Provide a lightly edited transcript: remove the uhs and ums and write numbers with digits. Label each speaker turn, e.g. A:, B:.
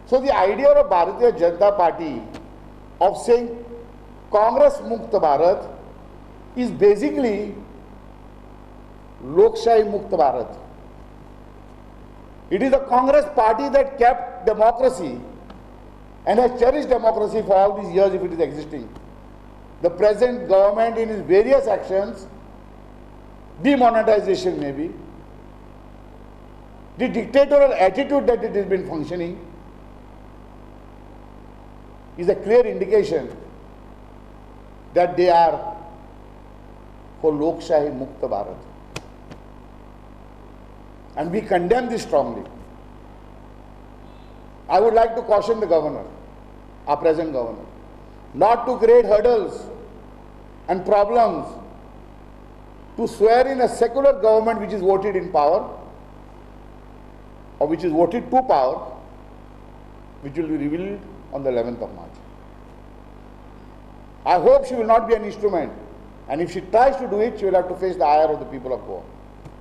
A: So the idea of Bharatiya Janata Party of saying Congress Mukta Bharat is basically Lokshahi Mukta Bharat. It is the Congress party that kept democracy and has cherished democracy for all these years if it is existing. The present government in its various actions, demonetization maybe, the dictatorial attitude that it has been functioning is a clear indication that they are for Lokshahi Mukta Bharat. And we condemn this strongly. I would like to caution the governor, our present governor, not to create hurdles and problems to swear in a secular government which is voted in power or which is voted to power, which will be revealed on the 11th of March. I hope she will not be an instrument, and if she tries to do it, she will have to face the ire of the people of Goa.